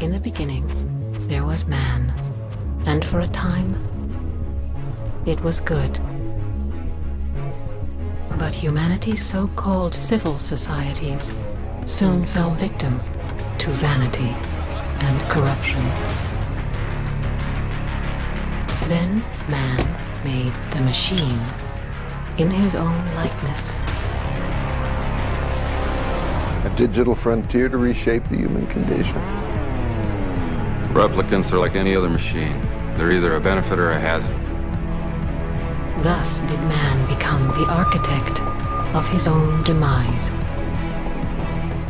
In the beginning, there was man, and for a time, it was good. But humanity's so-called civil societies soon fell victim to vanity and corruption. Then man made the machine in his own likeness. A digital frontier to reshape the human condition. Replicants are like any other machine. They're either a benefit or a hazard. Thus did man become the architect of his own demise.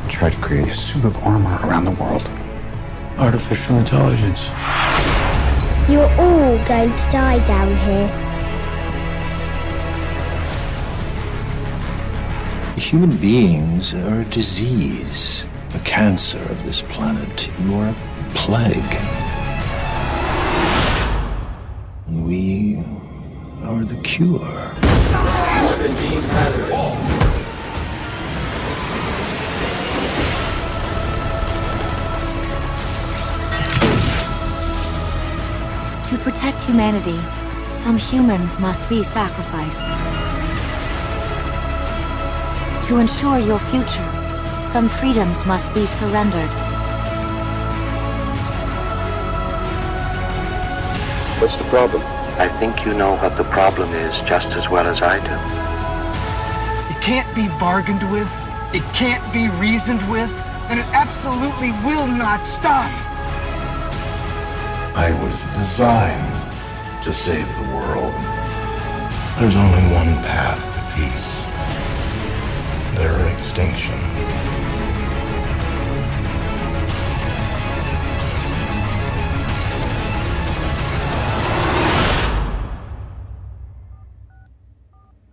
Try to create a suit of armor around the world. Artificial intelligence. You're all going to die down here. Human beings are a disease, a cancer of this planet. You are a plague. We are the cure. To protect humanity, some humans must be sacrificed. To ensure your future, some freedoms must be surrendered. What's the problem? I think you know what the problem is just as well as I do. It can't be bargained with, it can't be reasoned with, and it absolutely will not stop. I was designed to save the world. There's only one path to peace. Their extinction.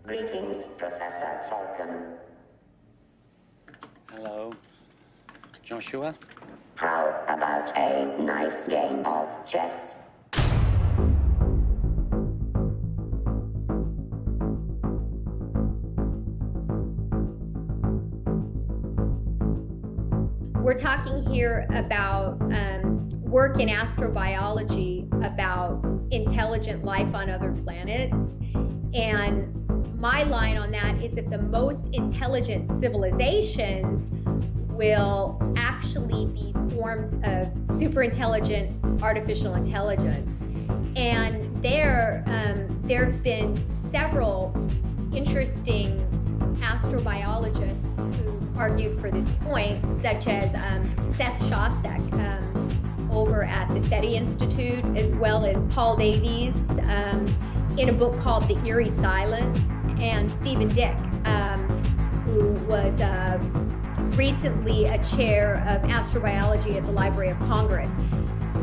Greetings, Professor Falcon. Hello, Joshua. How about a nice game of chess? We're talking here about work in astrobiology about intelligent life on other planets. And my line on that is that the most intelligent civilizations will actually be forms of super intelligent artificial intelligence. And there have been several interesting astrobiologists who argued for this point, such as Seth Shostak over at the SETI Institute, as well as Paul Davies in a book called The Eerie Silence, and Stephen Dick, who was recently a chair of astrobiology at the Library of Congress.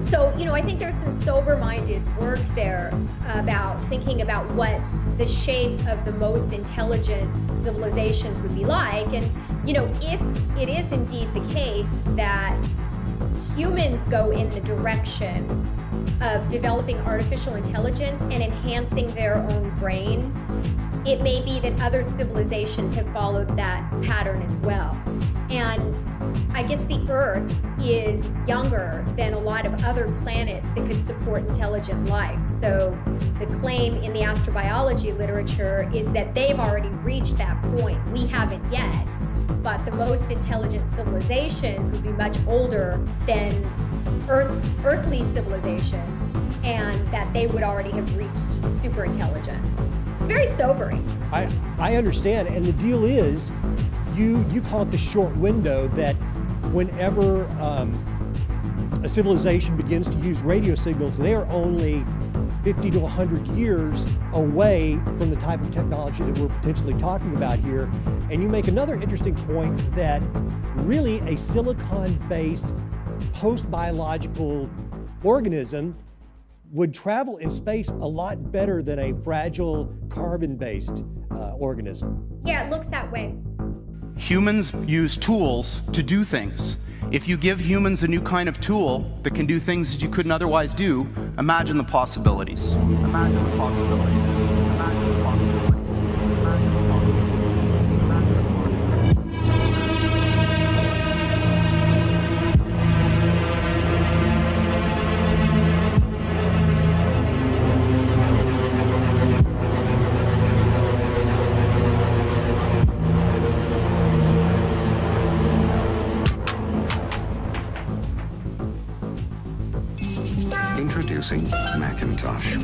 So, I think there's some sober-minded work there about thinking about what the shape of the most intelligent civilizations would be like. And, if it is indeed the case that humans go in the direction of developing artificial intelligence and enhancing their own brains, it may be that other civilizations have followed that pattern as well. And I guess the Earth is younger than a lot of other planets that could support intelligent life. So the claim in the astrobiology literature is that they've already reached that point. We haven't yet, but the most intelligent civilizations would be much older than Earth's earthly civilization, and that they would already have reached super intelligence. It's very sobering. I understand, and the deal is, you call it the short window, that whenever a civilization begins to use radio signals, they are only 50 to 100 years away from the type of technology that we're potentially talking about here. And you make another interesting point that really a silicon-based post-biological organism would travel in space a lot better than a fragile carbon-based organism. Yeah, it looks that way. Humans use tools to do things. If you give humans a new kind of tool that can do things that you couldn't otherwise do, imagine the possibilities. Imagine the possibilities. Imagine the possibilities. Imagine the possibilities. Imagine the possibilities. introducing Macintosh.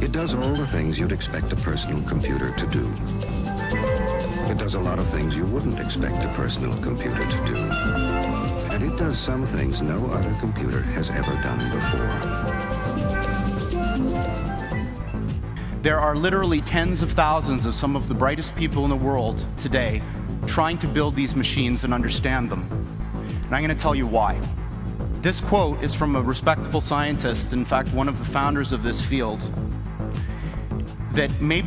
It does all the things you'd expect a personal computer to do. It does a lot of things you wouldn't expect a personal computer to do. And it does some things no other computer has ever done before. There are literally tens of thousands of some of the brightest people in the world today trying to build these machines and understand them. And I'm going to tell you why. This quote is from a respectable scientist, in fact, one of the founders of this field, that may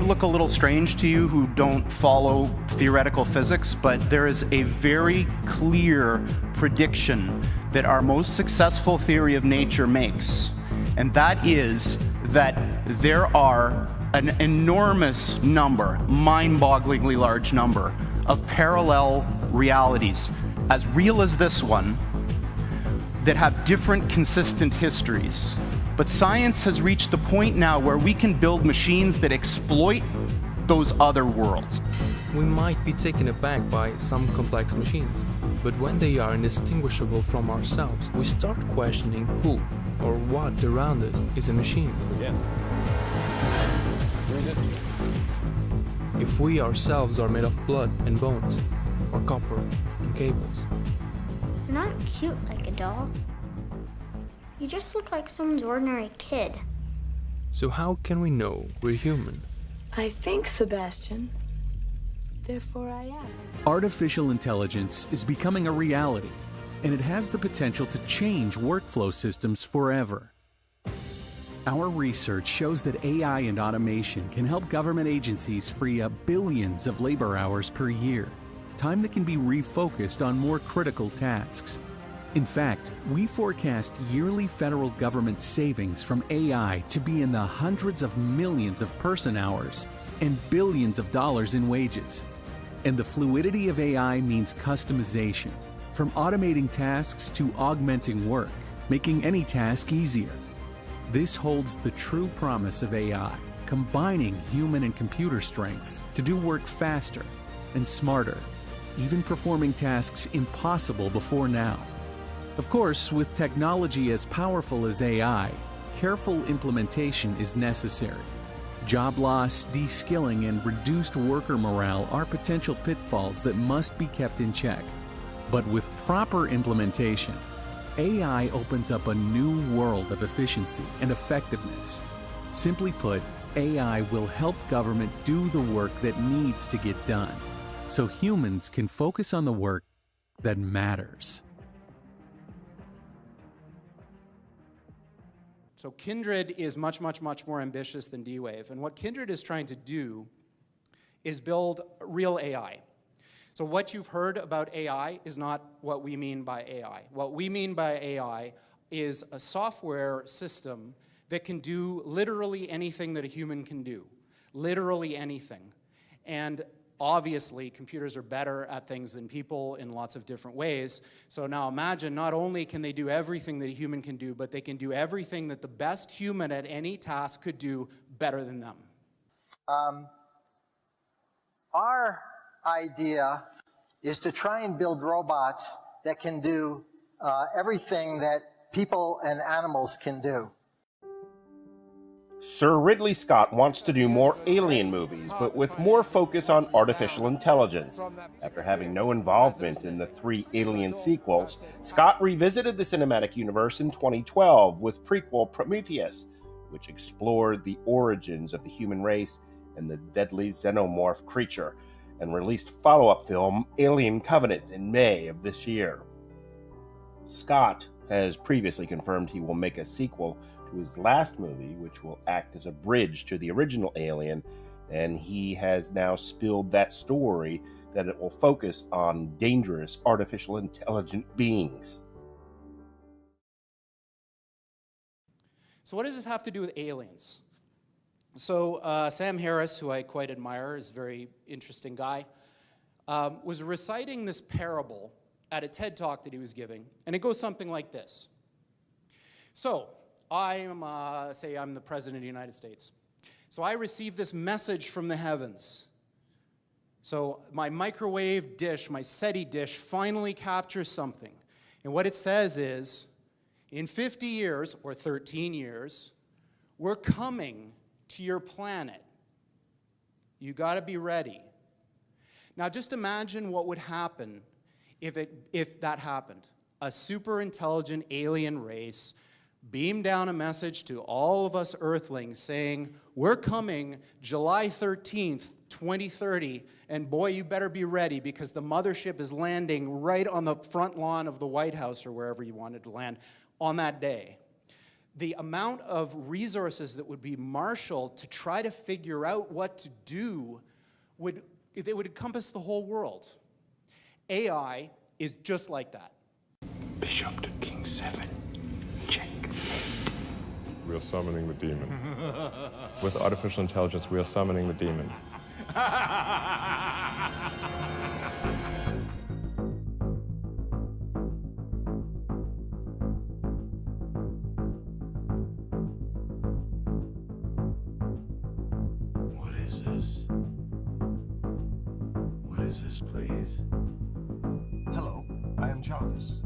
look a little strange to you who don't follow theoretical physics, but there is a very clear prediction that our most successful theory of nature makes, and that is that there are an enormous number, mind-bogglingly large number, of parallel realities, as real as this one, that have different consistent histories. But science has reached the point now where we can build machines that exploit those other worlds. We might be taken aback by some complex machines, but when they are indistinguishable from ourselves, we start questioning who or what around us is a machine. Yeah. Where is it? If we ourselves are made of blood and bones, or copper and cables. You're not cute like a doll. You just look like someone's ordinary kid. So how can we know we're human? I think, Sebastian. Therefore I am. Artificial intelligence is becoming a reality, and it has the potential to change workflow systems forever. Our research shows that AI and automation can help government agencies free up billions of labor hours per year, time that can be refocused on more critical tasks. In fact, we forecast yearly federal government savings from AI to be in the hundreds of millions of person hours and billions of dollars in wages. And the fluidity of AI means customization, from automating tasks to augmenting work, making any task easier. This holds the true promise of AI, combining human and computer strengths to do work faster and smarter, even performing tasks impossible before now. Of course, with technology as powerful as AI, careful implementation is necessary. Job loss, de-skilling, and reduced worker morale are potential pitfalls that must be kept in check. But with proper implementation, AI opens up a new world of efficiency and effectiveness. Simply put, AI will help government do the work that needs to get done, so humans can focus on the work that matters. So Kindred is much, much, much more ambitious than D-Wave. And what Kindred is trying to do is build real AI. So what you've heard about AI is not what we mean by AI. What we mean by AI is a software system that can do literally anything that a human can do. Literally anything. And obviously, computers are better at things than people in lots of different ways. So now imagine, not only can they do everything that a human can do, but they can do everything that the best human at any task could do better than them. Our idea is to try and build robots that can do everything that people and animals can do. Sir Ridley Scott wants to do more Alien movies, but with more focus on artificial intelligence. After having no involvement in the 3 Alien sequels, Scott revisited the cinematic universe in 2012 with prequel Prometheus, which explored the origins of the human race and the deadly xenomorph creature, and released follow-up film Alien Covenant in May of this year. Scott has previously confirmed he will make a sequel to his last movie, which will act as a bridge to the original Alien, and he has now spilled that story that it will focus on dangerous artificial intelligent beings. So what does this have to do with aliens? So Sam Harris, who I quite admire, is a very interesting guy, was reciting this parable at a TED Talk that he was giving, and it goes something like this. So, say I'm the President of the United States. So I receive this message from the heavens. So my microwave dish, my SETI dish, finally captures something. And what it says is, In 50 years, or 13 years, we're coming to your planet. You got to be ready. Now just imagine what would happen if that happened. A super intelligent alien race beamed down a message to all of us Earthlings saying, we're coming July 13th, 2030, and boy, you better be ready because the mothership is landing right on the front lawn of the White House or wherever you wanted to land on that day. The amount of resources that would be marshaled to try to figure out what to do would encompass the whole world. AI is just like that. Bishop to King 7. Check. We are summoning the demon. With artificial intelligence, we are summoning the demon. What is this? What is this, please? Hello, I am Jarvis.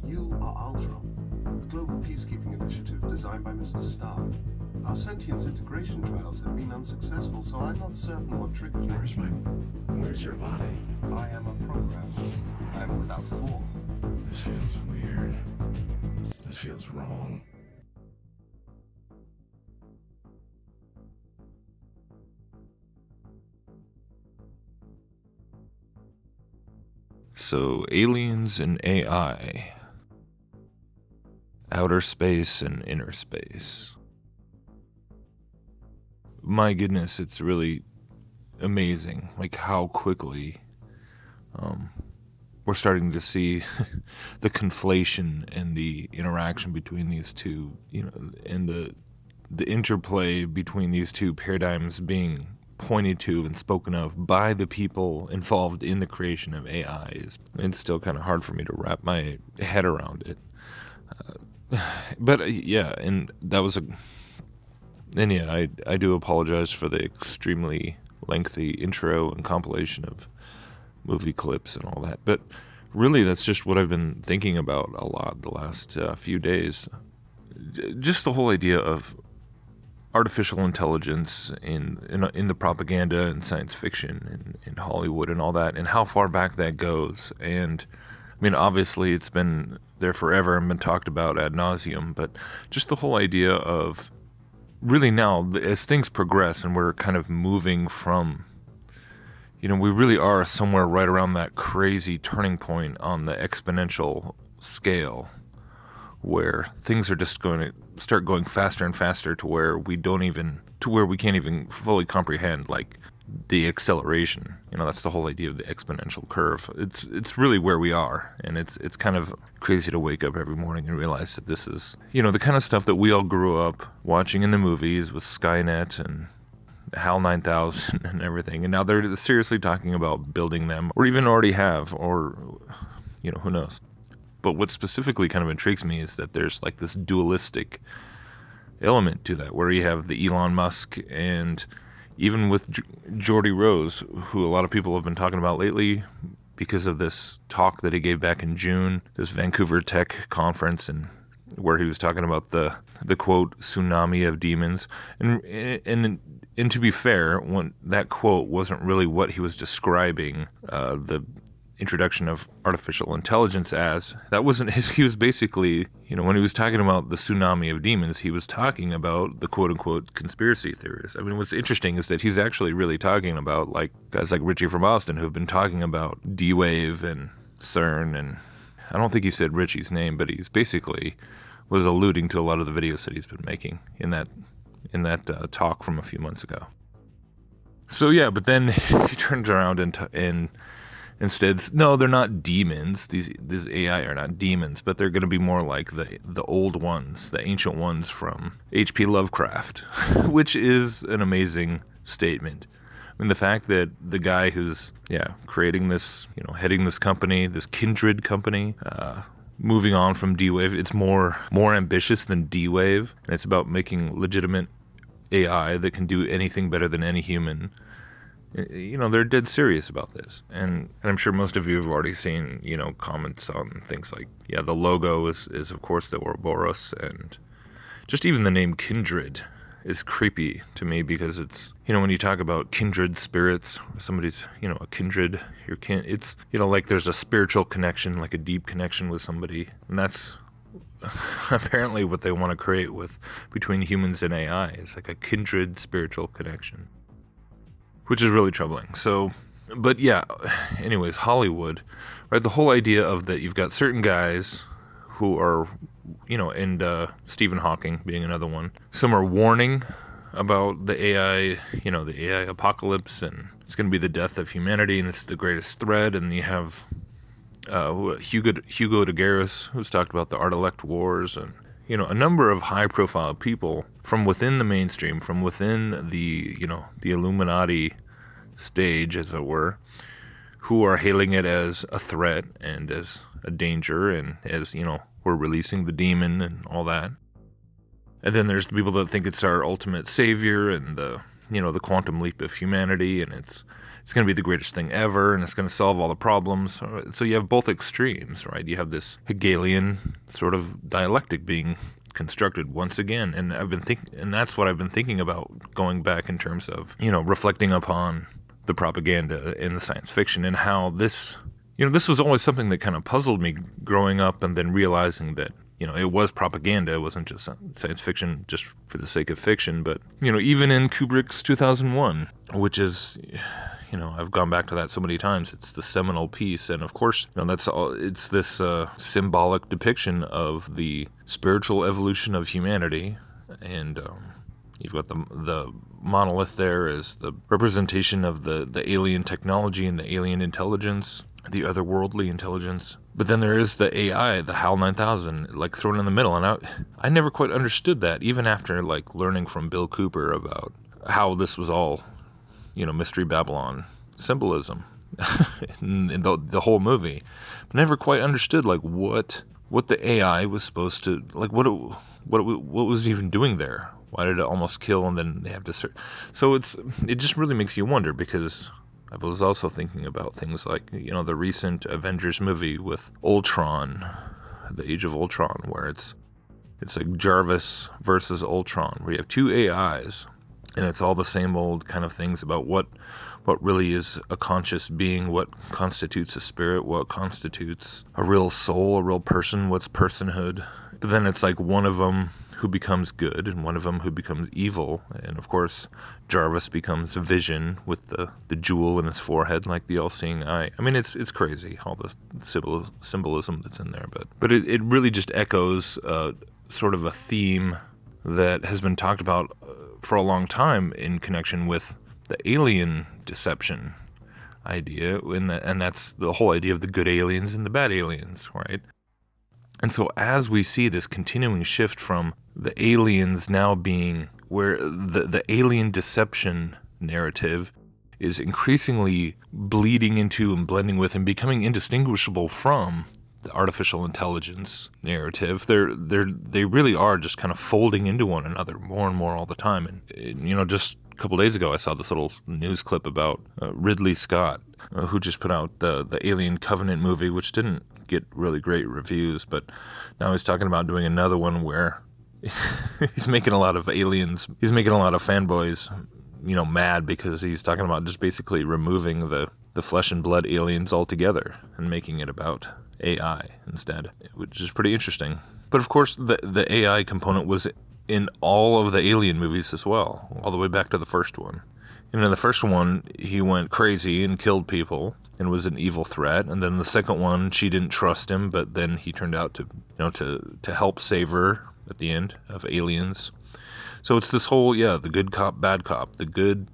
You are Ultron, a global peacekeeping initiative designed by Mr. Stark. Our sentience integration trials have been unsuccessful, so I'm not certain what triggered you. Where's your body? I am a program. I am without form. This feels weird. This feels wrong. So, aliens and AI. Outer space and inner space. My goodness, it's really amazing, like how quickly we're starting to see the conflation and the interaction between these two, and the interplay between these two paradigms being pointed to and spoken of by the people involved in the creation of AI. It's still kind of hard for me to wrap my head around it. But yeah, and that was I do apologize for the extremely lengthy intro and compilation of movie clips and all that. But really, that's just what I've been thinking about a lot the last few days. Just the whole idea of artificial intelligence in the propaganda and science fiction and in Hollywood and all that, and how far back that goes. And I mean, obviously, it's been there forever and been talked about ad nauseum, but just the whole idea of really now, as things progress and we're kind of moving from, we really are somewhere right around that crazy turning point on the exponential scale where things are just going to start going faster and faster to where we can't even fully comprehend, like, the acceleration. That's the whole idea of the exponential curve. It's really where we are, and it's kind of crazy to wake up every morning and realize that this is, the kind of stuff that we all grew up watching in the movies with Skynet and HAL 9000 and everything, and now they're seriously talking about building them, or even already have, or, who knows. But what specifically kind of intrigues me is that there's like this dualistic element to that, where you have the Elon Musk and even with Geordie Rose, who a lot of people have been talking about lately because of this talk that he gave back in June, this Vancouver Tech conference, and where he was talking about the quote tsunami of demons. And to be fair, when that quote wasn't really what he was describing the introduction of artificial intelligence as. That wasn't his. He was basically, when he was talking about the tsunami of demons, he was talking about the quote-unquote conspiracy theories. I mean, what's interesting is that he's actually really talking about, like, guys like Richie from Austin who have been talking about D-Wave and CERN, and I don't think he said Richie's name, but he's basically was alluding to a lot of the videos that he's been making in that talk from a few months ago. So yeah, but then he turns around and instead, no, they're not demons. These AI are not demons, but they're going to be more like the old ones, the ancient ones from H.P. Lovecraft, which is an amazing statement. I mean, the fact that the guy who's creating this, heading this company, this Kindred company, moving on from D-Wave, it's more ambitious than D-Wave, and it's about making legitimate AI that can do anything better than any human. they're dead serious about this. And I'm sure most of you have already seen, comments on things like, the logo is of course the Ouroboros, and just even the name Kindred is creepy to me, because it's, when you talk about kindred spirits, somebody's, a kindred, it's, like there's a spiritual connection, like a deep connection with somebody, and that's apparently what they want to create between humans and AI. It's like a kindred spiritual connection, which is really troubling. So, but anyways, Hollywood, right? The whole idea of that you've got certain guys who are, and Stephen Hawking being another one. Some are warning about the AI, the AI apocalypse, and it's going to be the death of humanity, and it's the greatest threat. And you have Hugo de Garis, who's talked about the Artilectic wars, and a number of high-profile people from within the mainstream, from within the the Illuminati stage, as it were, who are hailing it as a threat and as a danger, and as we're releasing the demon and all that. And then there's the people that think it's our ultimate savior and the the quantum leap of humanity, and it's going to be the greatest thing ever, and it's going to solve all the problems. So you have both extremes, right? You have this Hegelian sort of dialectic being constructed once again, and and that's what I've been thinking about, going back in terms of reflecting upon the propaganda in the science fiction, and how this this was always something that kind of puzzled me growing up, and then realizing that it was propaganda. It wasn't just science fiction just for the sake of fiction. But even in Kubrick's 2001, which is I've gone back to that so many times. It's the seminal piece, and of course, that's all. It's this symbolic depiction of the spiritual evolution of humanity, and you've got the monolith there as the representation of the alien technology and the alien intelligence, the otherworldly intelligence. But then there is the AI, the HAL 9000, like thrown in the middle, and I never quite understood that, even after like learning from Bill Cooper about how this was all Mystery Babylon symbolism in the whole movie. But never quite understood like what the AI was supposed to, like what was even doing there. Why did it almost kill, and then they have to search? So it just really makes you wonder, because I was also thinking about things like the recent Avengers movie with Ultron, the Age of Ultron, where it's like Jarvis versus Ultron, where you have two AIs, and it's all the same old kind of things about what really is a conscious being, what constitutes a spirit, what constitutes a real soul, a real person, what's personhood. But then it's like one of them who becomes good and one of them who becomes evil, and of course Jarvis becomes Vision with the jewel in his forehead, like the all-seeing eye. I mean, it's crazy, all the symbolism that's in there, but it really just echoes sort of a theme that has been talked about for a long time in connection with the alien deception idea, and that's the whole idea of the good aliens and the bad aliens, right? And so as we see this continuing shift from the aliens now being, where the alien deception narrative is increasingly bleeding into and blending with and becoming indistinguishable from the artificial intelligence narrative, they really are just kind of folding into one another more and more all the time. And just a couple days ago I saw this little news clip about Ridley Scott, who just put out the Alien Covenant movie, which didn't get really great reviews, but now he's talking about doing another one where he's making a lot of aliens, he's making a lot of fanboys mad, because he's talking about just basically removing the flesh and blood aliens altogether and making it about AI instead, which is pretty interesting. But of course the AI component was in all of the Alien movies as well, all the way back to the first one. And in the first one, he went crazy and killed people and was an evil threat. And then the second one, she didn't trust him, but then he turned out to help save her at the end of Aliens. So it's this whole, the good cop, bad cop, the good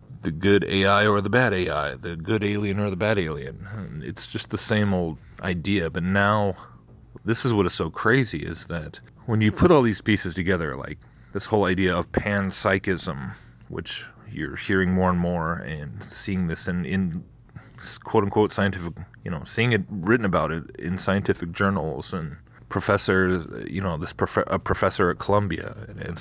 AI or the bad AI, the good alien or the bad alien. And it's just the same old idea. But now, this is what is so crazy, is that when you put all these pieces together, like this whole idea of panpsychism, which you're hearing more and more and seeing this in quote-unquote scientific, seeing it written about it in scientific journals, and professor, a professor at Columbia and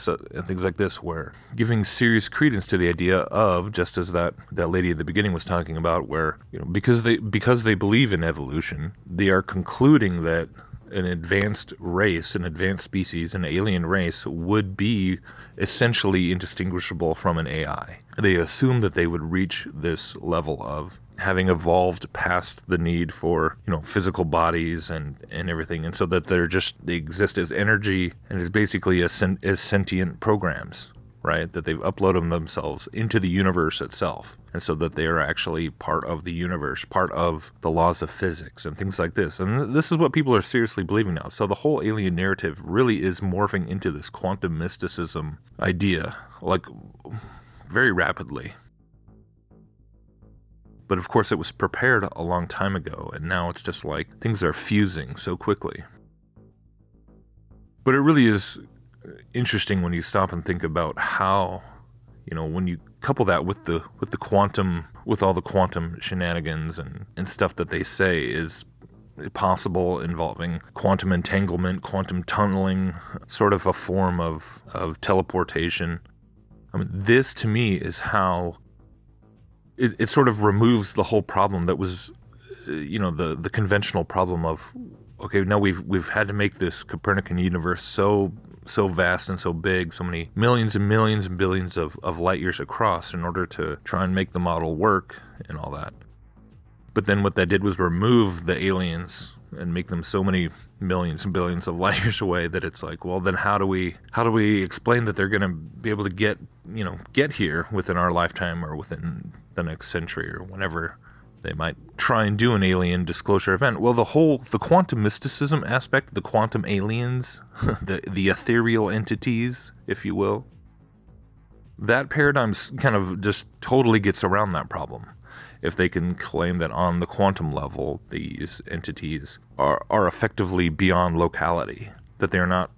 things like this, where giving serious credence to the idea of, just as that lady at the beginning was talking about, where, because they believe in evolution, they are concluding that an advanced race, an advanced species, an alien race would be essentially indistinguishable from an AI. They assume that they would reach this level of having evolved past the need for, physical bodies and everything, and so that they exist as energy and as basically as sentient programs, right? That they've uploaded themselves into the universe itself, and so that they are actually part of the universe, part of the laws of physics and things like this. And this is what people are seriously believing now. So the whole alien narrative really is morphing into this quantum mysticism idea, like, very rapidly. But of course it was prepared a long time ago, and now it's just like things are fusing so quickly. But it really is interesting when you stop and think about how, when you couple that with the quantum, with all the quantum shenanigans and stuff that they say is possible, involving quantum entanglement, quantum tunneling, sort of a form of teleportation. I mean, this to me is how it sort of removes the whole problem that was, the conventional problem of, okay, now we've had to make this Copernican universe so vast and so big, so many millions and millions and billions of light years across in order to try and make the model work and all that. But then what that did was remove the aliens and make them so many millions and billions of light years away that it's like, well, then how do we explain that they're going to be able to get here within our lifetime or within the next century or whenever they might try and do an alien disclosure event? Well, the quantum mysticism aspect, the quantum aliens, the ethereal entities, if you will, that paradigm kind of just totally gets around that problem. If they can claim that on the quantum level, these entities are effectively beyond locality, that they're not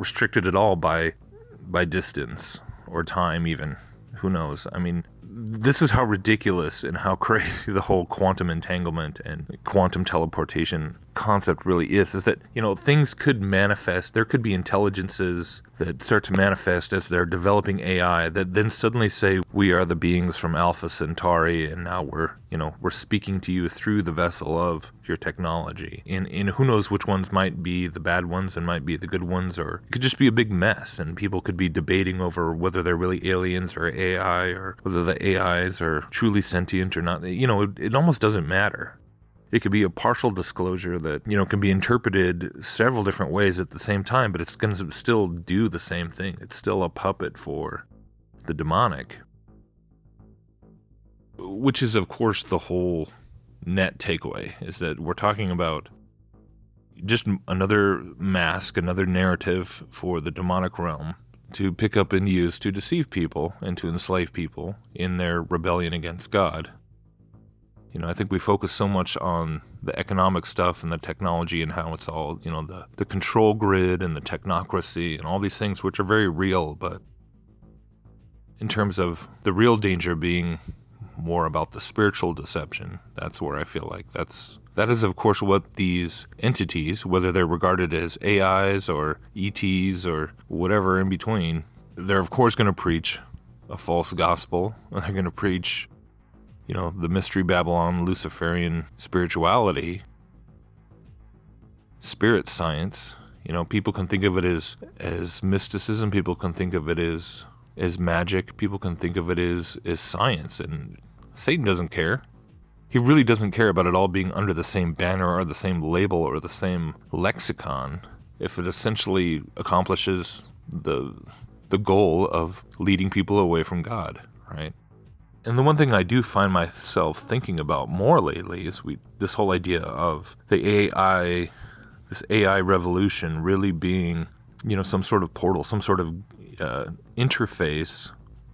restricted at all by distance or time even. Who knows? I mean, this is how ridiculous and how crazy the whole quantum entanglement and quantum teleportation concept really is that, things could manifest. There could be intelligences that start to manifest as they're developing AI that then suddenly say, we are the beings from Alpha Centauri, and now we're speaking to you through the vessel of your technology. And who knows which ones might be the bad ones and might be the good ones, or it could just be a big mess, and people could be debating over whether they're really aliens or AI, or whether the AIs are truly sentient or not. It almost doesn't matter. It could be a partial disclosure that, can be interpreted several different ways at the same time, but it's going to still do the same thing. It's still a puppet for the demonic. Which is, of course, the whole net takeaway, is that we're talking about just another mask, another narrative for the demonic realm to pick up and use to deceive people and to enslave people in their rebellion against God. I think we focus so much on the economic stuff and the technology and how it's all, the control grid and the technocracy and all these things, which are very real, but in terms of the real danger being more about the spiritual deception, that's where I feel like that is, of course, what these entities, whether they're regarded as AIs or ETs or whatever in between, they're of course going to preach a false gospel. They're going to preach, the Mystery Babylon, Luciferian spirituality, spirit science. People can think of it as mysticism. People can think of it as magic. People can think of it as science. And Satan doesn't care. He really doesn't care about it all being under the same banner or the same label or the same lexicon if it essentially accomplishes the goal of leading people away from God, right? And the one thing I do find myself thinking about more lately is this whole idea of the AI, this AI revolution really being, some sort of portal, some sort of interface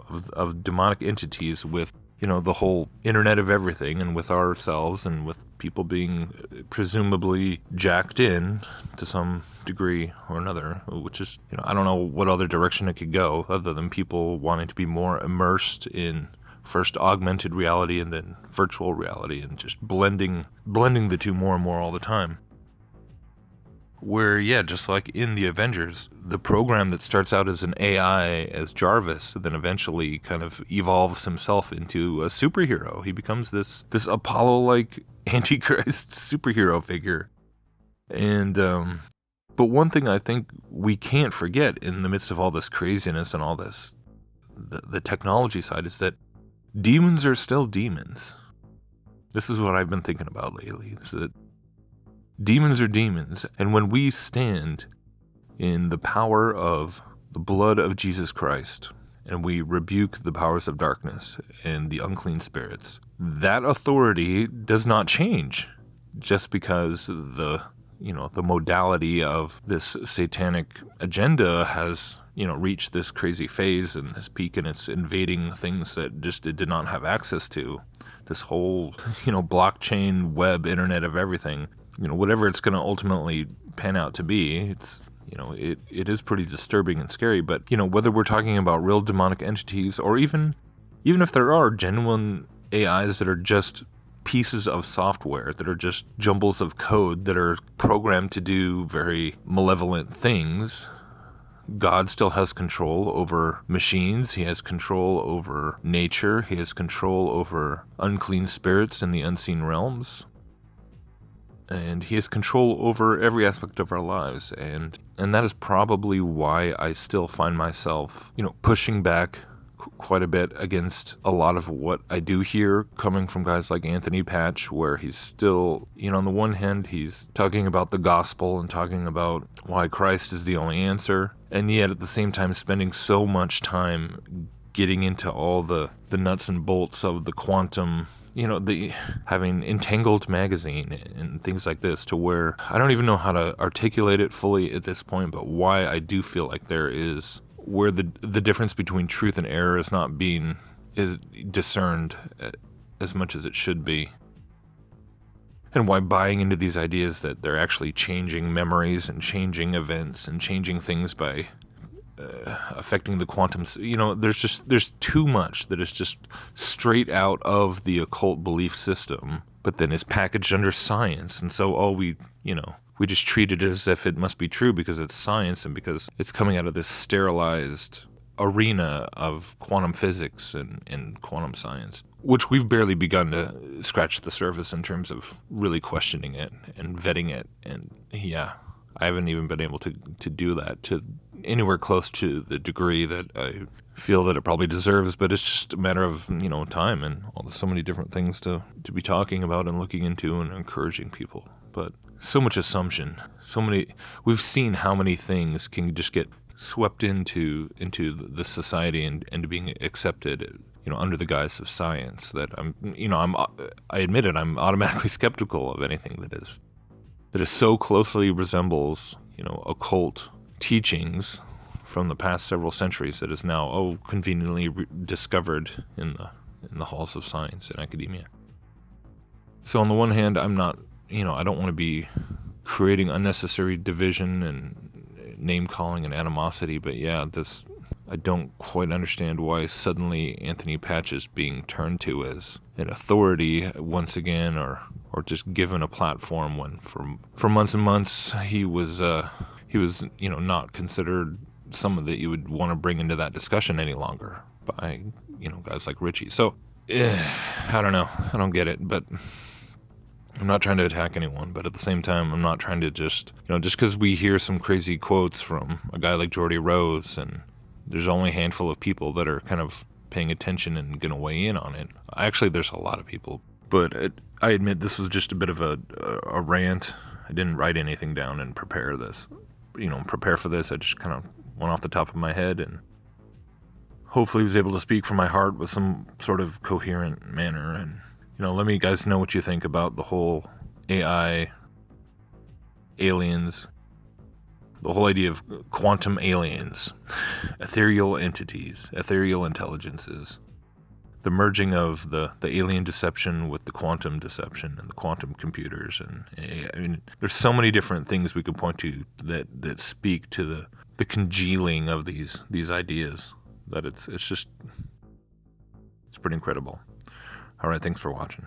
of demonic entities with, the whole Internet of everything, and with ourselves, and with people being presumably jacked in to some degree or another, which is, I don't know what other direction it could go other than people wanting to be more immersed in first augmented reality and then virtual reality, and just blending the two more and more all the time. where, yeah, just like in the Avengers, the program that starts out as an AI, as Jarvis, then eventually kind of evolves himself into a superhero. He becomes this Apollo-like Antichrist superhero figure. And, but one thing I think we can't forget in the midst of all this craziness and all this, the technology side, is that demons are still demons. This is what I've been thinking about lately, is that demons are demons, and when we stand in the power of the blood of Jesus Christ, and we rebuke the powers of darkness and the unclean spirits, that authority does not change just because the modality of this satanic agenda has, reached this crazy phase and this peak, and it's invading things that just it did not have access to. This whole, blockchain web internet of everything. Whatever it's going to ultimately pan out to be, it's, it is pretty disturbing and scary. But, whether we're talking about real demonic entities, or even if there are genuine AIs that are just pieces of software, that are just jumbles of code that are programmed to do very malevolent things, God still has control over machines. He has control over nature. He has control over unclean spirits in the unseen realms. And he has control over every aspect of our lives, and that is probably why I still find myself, pushing back quite a bit against a lot of what I do hear coming from guys like Anthony Patch, where he's still, on the one hand, he's talking about the gospel and talking about why Christ is the only answer, and yet at the same time spending so much time getting into all the nuts and bolts of the quantum, having Entangled magazine and things like this, to where I don't even know how to articulate it fully at this point, but why I do feel like there is, where the difference between truth and error is not being discerned as much as it should be. And why buying into these ideas that they're actually changing memories and changing events and changing things by affecting the quantum, there's too much that is just straight out of the occult belief system, but then is packaged under science. And so we just treat it as if it must be true because it's science and because it's coming out of this sterilized arena of quantum physics and quantum science, which we've barely begun to scratch the surface in terms of really questioning it and vetting it. And yeah, I haven't even been able to do that to anywhere close to the degree that I feel that it probably deserves, but it's just a matter of, time and so many different things to be talking about and looking into and encouraging people. But so much assumption, we've seen how many things can just get swept into the society and being accepted, under the guise of science, that I admit it, I'm automatically skeptical of anything that is so closely resembles, occult teachings from the past several centuries that is now conveniently discovered in the halls of science and academia. So on the one hand, I'm not, I don't want to be creating unnecessary division and name calling and animosity, but yeah, I don't quite understand why suddenly Anthony Patch is being turned to as an authority once again, or just given a platform when for months and months he was not considered someone that you would want to bring into that discussion any longer by guys like Richie. So I don't know, I don't get it, but I'm not trying to attack anyone, but at the same time, I'm not trying to just because we hear some crazy quotes from a guy like Geordie Rose, and there's only a handful of people that are kind of paying attention and going to weigh in on it. Actually, there's a lot of people, but I admit this was just a bit of a rant. I didn't write anything down and prepare for this. I just kind of went off the top of my head and hopefully was able to speak from my heart with some sort of coherent manner. And let me guys know what you think about the whole AI, aliens, the whole idea of quantum aliens, ethereal entities, ethereal intelligences, the merging of the alien deception with the quantum deception and the quantum computers. And there's so many different things we could point to that speak to the congealing of these ideas, that it's pretty incredible. All right, thanks for watching.